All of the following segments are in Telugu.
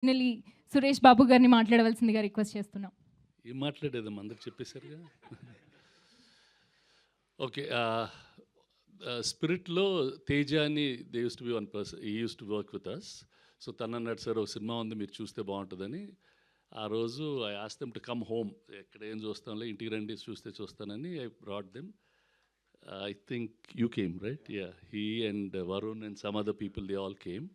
ఫైనల్లీ సురేష్ బాబు గారిని మాట్లాడవలసిందిగా రిక్వెస్ట్ చేస్తున్నాం. ఏం మాట్లాడేదమ్మా అందరు చెప్పేశారుగా. ఓకే. స్పిరిట్లో తేజ అని they used to be one person, he used to work with us. So తను అన్నాడు, సార్ ఒక సినిమా ఉంది మీరు చూస్తే బాగుంటుందని. ఆ రోజు I ask them to come home. ఎక్కడ ఏం చూస్తాంలే, ఇంటికి రండి చూస్తే చూస్తానని I brought them. I think you came, right? Yeah. He and Varun and some other people, they all came.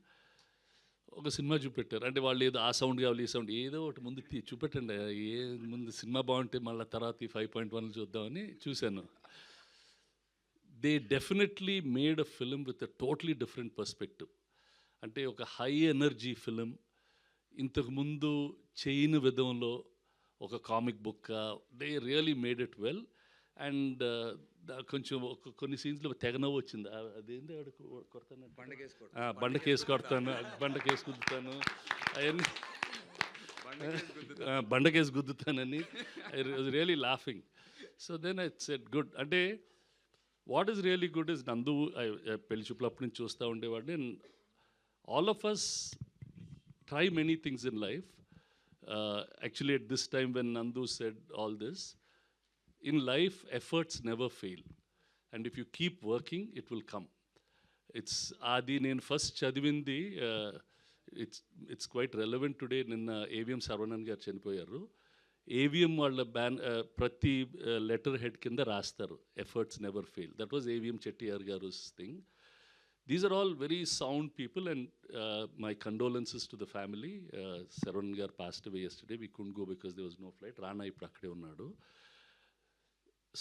ఒక సినిమా చూపెట్టారు. అంటే వాళ్ళు ఏదో ఆ సౌండ్ కావాలి, ఈ సౌండ్ ఏదో ఒకటి ముందు చూపెట్టండి. ఏ ముందు సినిమా బాగుంటే మళ్ళీ తర్వాత ఈ 5.1 చూద్దామని చూశాను. They definitely made a film with a totally different perspective. అంటే ఒక హై ఎనర్జీ ఫిలిం. ఇంతకుముందు చేయని విధంలో ఒక comic book. They really made it well. And కొంచెం కొన్ని సీన్స్లో తెగ నవ్వు వచ్చింది. అదేంటి కొడతాను, బండకేసి కొడతాను, బండకేసి గుద్దుతాను, అవన్నీ బండకేసి గుద్దుతానని I was really laughing. So then I said good. అంటే what is really good is Nandu. పెళ్లి చూపులు అప్పటి నుంచి చూస్తూ ఉండేవాడిని. And all of us try many things in life. Actually at this time when Nandu said all this, in life efforts never fail, and if you keep working it will come. It's adi nen first chadivindi, it's quite relevant today. Ninna AVM Sarvanan garu chenipoyaru. AVM వాళ్ళ ప్రతి లెటర్ హెడ్ కింద రాస్తారు efforts never fail. That was AVM Chettiar garu's thing. These are all very sound people, and my condolences to the family. Sarvanan garu passed away yesterday. We couldn't go because there was no flight. Rana ippudu akkade unnadu.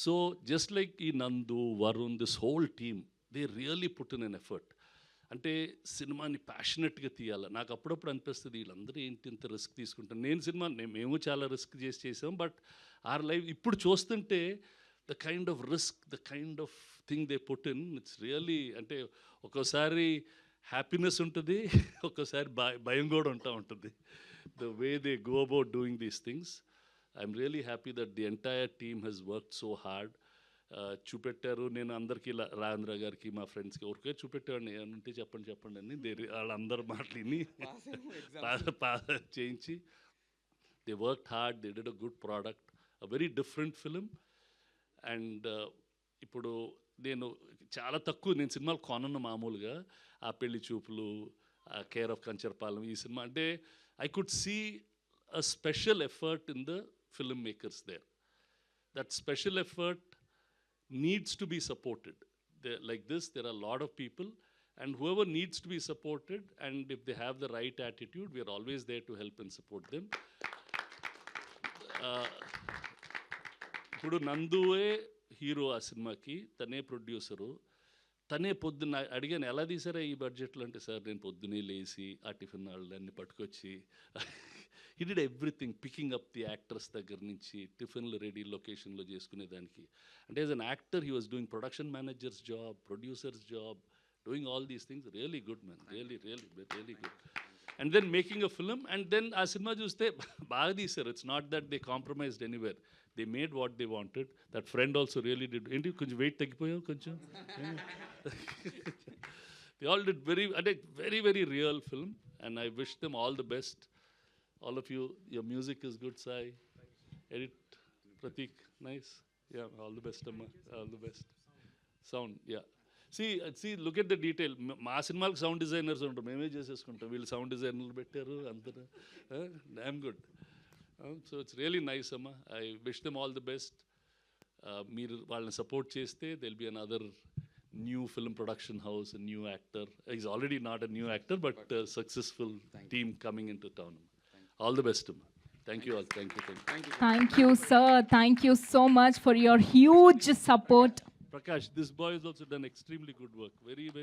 So just like ఈ నందు, Varun, this whole team, they really put in an effort. అంటే సినిమాని ప్యాషనెట్గా తీయాలి. నాకు అప్పుడప్పుడు అనిపిస్తుంది వీళ్ళందరూ ఏంటి ఇంత రిస్క్ తీసుకుంటారు. మేము చాలా రిస్క్ చేసాం. బట్ ఆర్ లైఫ్ ఇప్పుడు చూస్తుంటే the kind of risk, the kind of thing they put in, it's really. అంటే ఒక్కోసారి హ్యాపీనెస్ ఉంటుంది, ఒక్కోసారి భయం కూడా ఉంటుంది. The way they go about doing these things. I'm really happy that the entire team has worked so hard. చూపెట్టారు. నేను అందరికీ రాజేంద్ర గారికి, మా ఫ్రెండ్స్కి ఎవరికే చూపెట్టేవాడిని, ఏమంటే చెప్పండి అని. వాళ్ళందరూ మాటలిని చేయించి they worked hard, they did a good product, a very different film. And ఇప్పుడు నేను చాలా తక్కువ నేను సినిమాలు కొనను మామూలుగా. ఆ పెళ్లి చూపులు, కేర్ ఆఫ్ కంచర్పాలెం, ఈ సినిమా అంటే I could see a special effort in the filmmakers there. That special effort needs to be supported. Like this, there are a lot of people, and whoever needs to be supported, and if they have the right attitude, we are always there to help and support them. ఇప్పుడు నందువే హీరో ఆ సినిమాకి, తనే ప్రొడ్యూసరు, తనే పొద్దున్న అడిగాను ఎలా తీసారా ఈ బడ్జెట్లో అంటే, సార్ నేను పొద్దున్నే లేచి ఆ టిఫిన్ వాళ్ళన్నీ పట్టుకొచ్చి he did everything, picking up the actors దగ్గర నుంచి టిఫిన్లు రెడీ లొకేషన్లో చేసుకునేదానికి. అంటే as an actor he was doing production manager's job, producer's job, doing all these things. Really good man, really good. And then making a film, and then ఆ సినిమా చూస్తే బాగా తీశారు. It's not that they compromised anywhere. They made what they wanted. That friend also really did. ఏంటి కొంచెం వెయిట్ తగ్గిపోయావు కొంచెం. They all did very real film, and I wish them all the best. All of you, your music is good, Sai. Edit, Pratik, nice. Yeah, all the best, Amma. All the best. Sound, yeah. See, look at the detail. మా సినిమాలకు సౌండ్ డిజైనర్స్ ఉంటారు, మేమే చేసేసుకుంటాం. వీళ్ళు సౌండ్ డిజైనర్లు పెట్టారు అందరూ. Damn good. So it's really nice అమ్మ. I wish them all the best. మీరు వాళ్ళని సపోర్ట్ చేస్తే they'll be another new film production house, a new actor. He's already not a new actor, but a successful team coming into town. All the best. Thank you all. Thank you. Thank you, sir. Thank you so much for your huge support. Prakash, this boy has also done extremely good work. Very